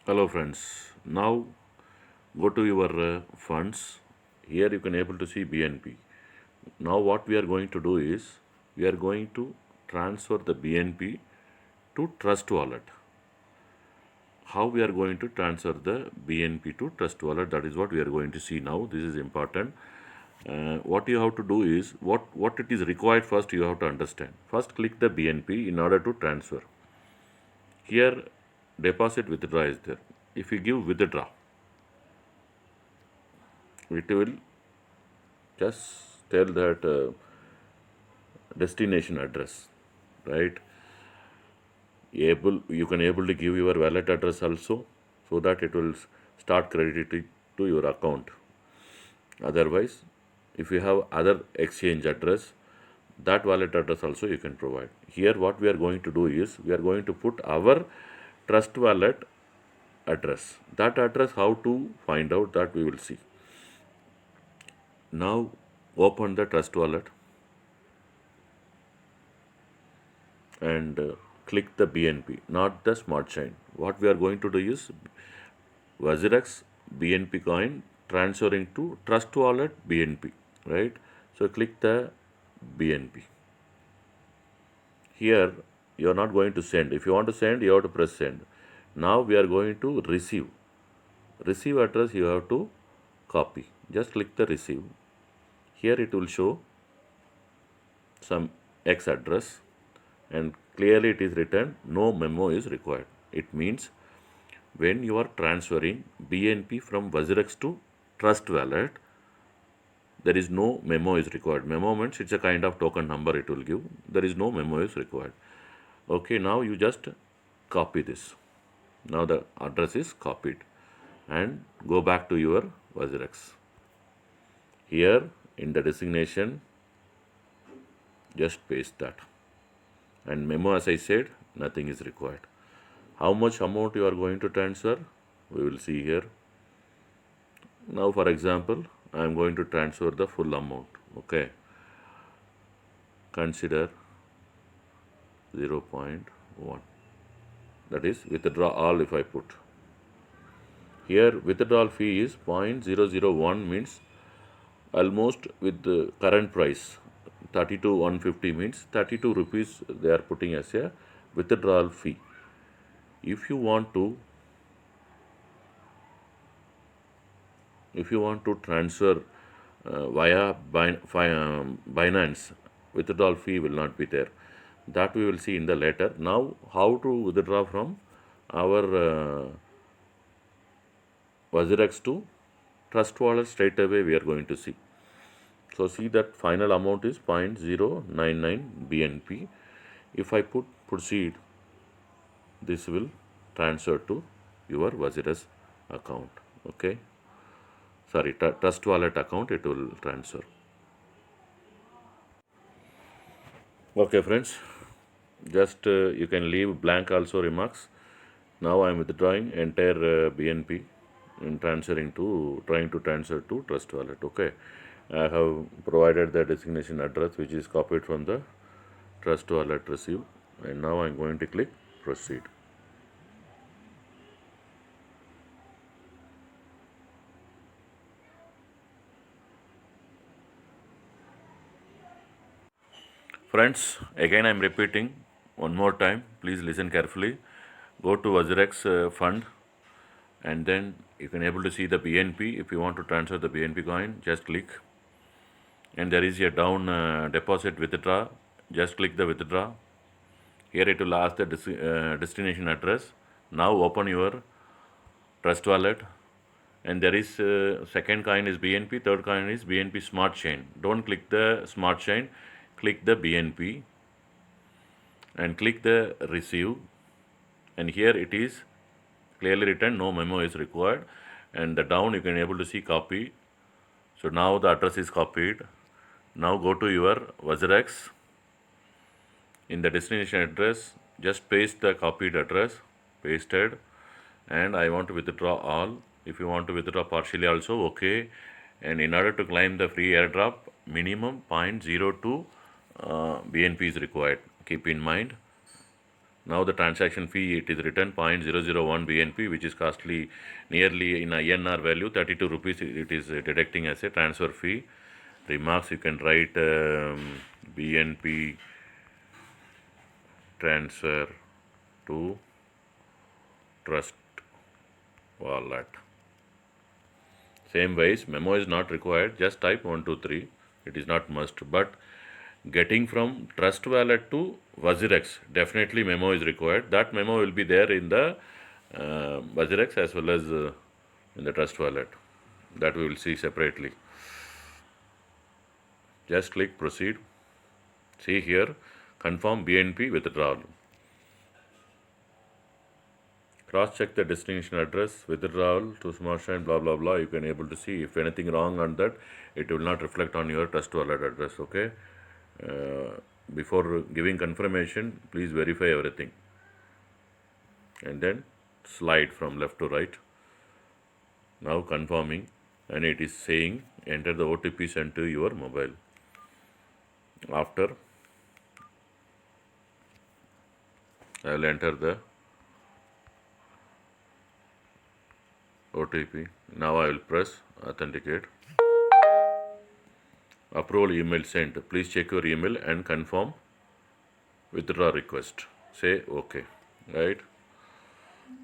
Hello friends. Now go to your funds. Here you can able to see BNP. Now what we are going to do is we are going to transfer the BNP to Trust Wallet. How we are going to transfer the BNP to Trust Wallet, that is what we are going to see now. This is important. What you have to do is what it is required first you have to understand. First click the BNP in order to transfer. Here deposit withdraw is there. If you give withdraw, it will just tell that destination address, right? You can able to give your wallet address also, so that it will start crediting to your account. Otherwise, if you have other exchange address, that wallet address also you can provide. Here what we are going to do is we are going to put our trust wallet address. That address how to find out, that we will see. Now open the trust wallet and click the BNP, not the smart chain. What we are going to do is Wazirx BNP coin transferring to Trust Wallet BNP, right? So click the BNP. Here you are not going to send. If you want to send, you have to press send. Now we are going to receive. Receive address you have to copy. Just click the receive. Here it will show some X address, and clearly it is written no memo is required. It means when you are transferring BNP from Wazirx to Trust Wallet, there is no memo is required. Memo means it's a kind of token number it will give. There is no memo is required. Okay, now you just copy this. Now the address is copied and go back to your Wazirx. Here in the designation, just paste that. And memo, as I said, nothing is required. How much amount you are going to transfer, we will see here. Now for example, I am going to transfer the full amount. Okay, consider 0.1, that is withdraw all. If I put here withdrawal fee is 0.001, means almost with the current price 32,150, means 32 rupees they are putting as a withdrawal fee. If you want to transfer via Binance, withdrawal fee will not be there. That we will see in the later. Now how to withdraw from our Wazirx to Trust Wallet straight away we are going to see. So see that final amount is 0.099 BNP. If I put proceed, this will transfer to your Wazirx account. Okay, sorry, Trust Wallet account it will transfer. Okay friends, just you can leave blank also remarks. Now I am withdrawing entire BNP in trying to transfer to Trust Wallet. Okay, I have provided the designation address which is copied from the Trust Wallet receive, and now I am going to click proceed. Friends, again I am repeating one more time. Please listen carefully. Go to Wazirx fund, and then you can able to see the BNP. If you want to transfer the BNP coin, just click, and there is a down deposit withdraw. Just click the withdraw. Here it will ask the destination address. Now open your Trust Wallet, and there is second coin is BNP, third coin is BNP Smart Chain. Don't click the Smart Chain, click the BNP and click the receive, and here it is clearly written no memo is required, and the down you can able to see copy. So now the address is copied. Now go to your Wazirx. In the destination address, just paste the copied address, pasted, and I want to withdraw all. If you want to withdraw partially also, okay. And in order to claim the free airdrop, minimum 0.02 BNP is required. Keep in mind. Now the transaction fee, it is written 0.001 BNP, which is costly nearly in INR value 32 rupees. It is deducting as a transfer fee. Remarks, you can write BNP transfer to Trust Wallet. Same ways, memo is not required. Just type 123. It is not must. But getting from Trust Wallet to Wazirx, definitely memo is required. That memo will be there in the Wazirx as well as in the Trust Wallet. That we will see separately. Just click proceed. See here, confirm BNP withdrawal. Cross check the destination address, withdrawal to Smart Chain, blah blah blah. You can able to see if anything wrong on that, it will not reflect on your Trust Wallet address. Okay. Before giving confirmation, please verify everything and then slide from left to right. Now confirming, and it is saying enter the OTP sent to your mobile. After, I will enter the OTP. Now I will press authenticate. Approval email sent. Please check your email and confirm withdraw request. Say OK. Right.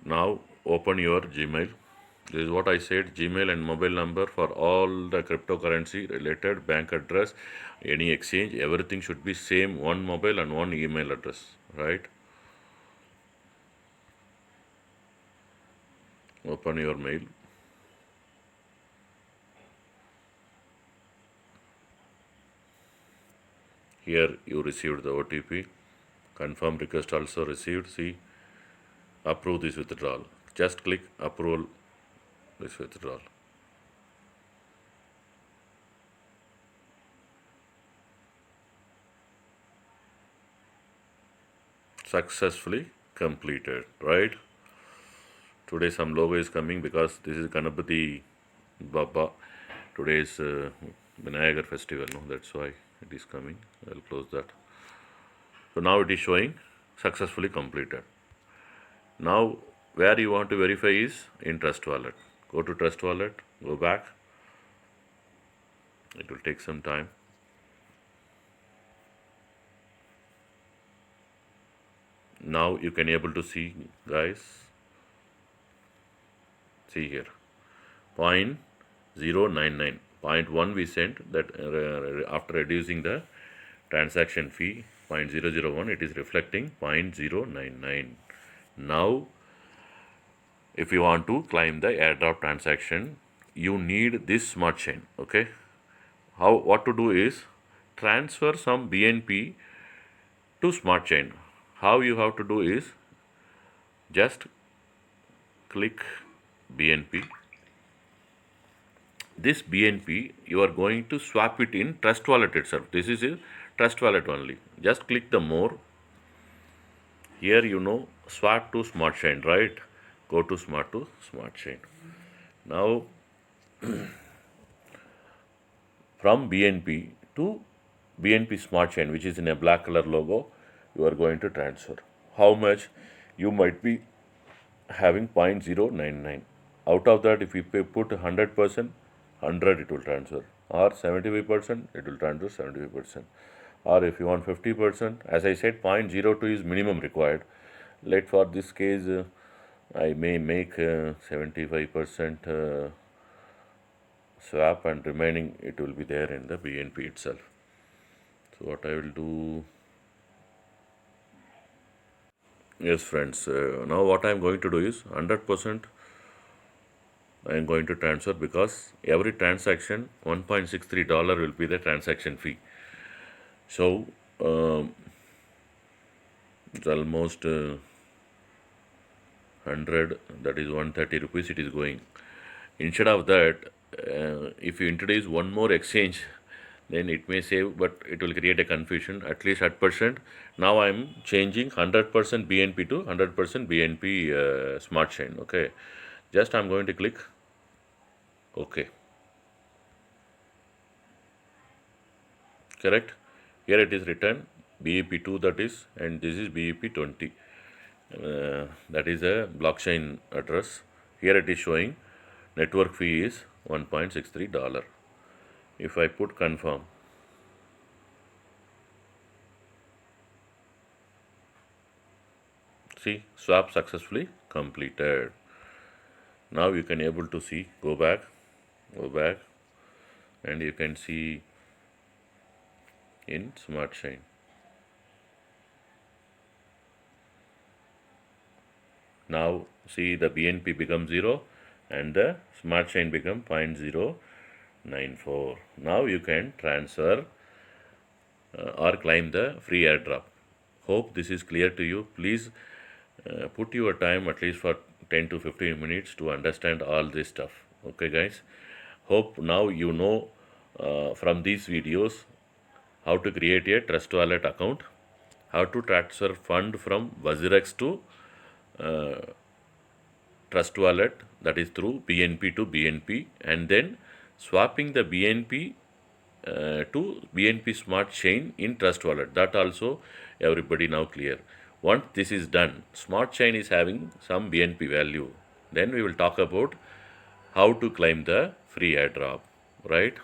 Now open your Gmail. This is what I said, Gmail and mobile number for all the cryptocurrency related, bank address, any exchange, everything should be same, one mobile and one email address, right? Open your mail. Here you received the OTP. Confirm request also received. See, approve this withdrawal. Just click approval this withdrawal. Successfully completed, right? Today some logo is coming because this is Ganapati Baba. Today is Vinayagar festival, no? That's why it is coming. I'll close that. So now it is showing successfully completed. Now where you want to verify is in Trust Wallet. Go to Trust Wallet, go back. It will take some time. Now you can able to see, guys. See here, 0.099, 0.1 we sent that after reducing the transaction fee 0.001, it is reflecting 0.099. Now if you want to claim the airdrop transaction, you need this smart chain. Okay, what to do is transfer some BNP to smart chain. How you have to do is just click BNP. This BNP you are going to swap it in Trust Wallet itself. This is a Trust Wallet only. Just click the more. Here swap to smart chain, right? Go to smart chain. Now from BNP to BNP smart chain, which is in a black color logo, you are going to transfer. How much? You might be having 0.099. Out of that, if you put 100%, 100 it will transfer, or 75% it will transfer 75%, or if you want 50%, as I said, 0.02 is minimum required. Let for this case I may make 75% swap, and remaining it will be there in the BNP itself. So what I will do, yes friends, now what I am going to do is 100% I am going to transfer, because every transaction $1.63 will be the transaction fee. So it's almost 100, that is 130 rupees it is going. Instead of that, if you introduce one more exchange, then it may save, but it will create a confusion, at least at percent. Now I am changing 100% BNP to 100% BNP smart chain. Okay, just I am going to click OK. Correct. Here it is written BEP2, that is, and this is BEP20. that is a blockchain address. Here it is showing network fee is $1.63. If I put confirm, see, swap successfully completed. Now you can able to see, go back, and you can see in smart chain. Now see the BNP become 0 and the smart chain become 0.094. Now you can transfer or claim the free airdrop. Hope this is clear to you. Please put your time at least for 10 to 15 minutes to understand all this stuff. Okay guys, hope now you know from these videos how to create a Trustwallet account, how to transfer fund from Wazirx to Trustwallet, that is through BNP to BNP, and then swapping the BNP to BNP Smart Chain in Trustwallet. That also everybody now clear. Once this is done, Smart Chain is having some BNP value. Then we will talk about how to claim the free airdrop, right?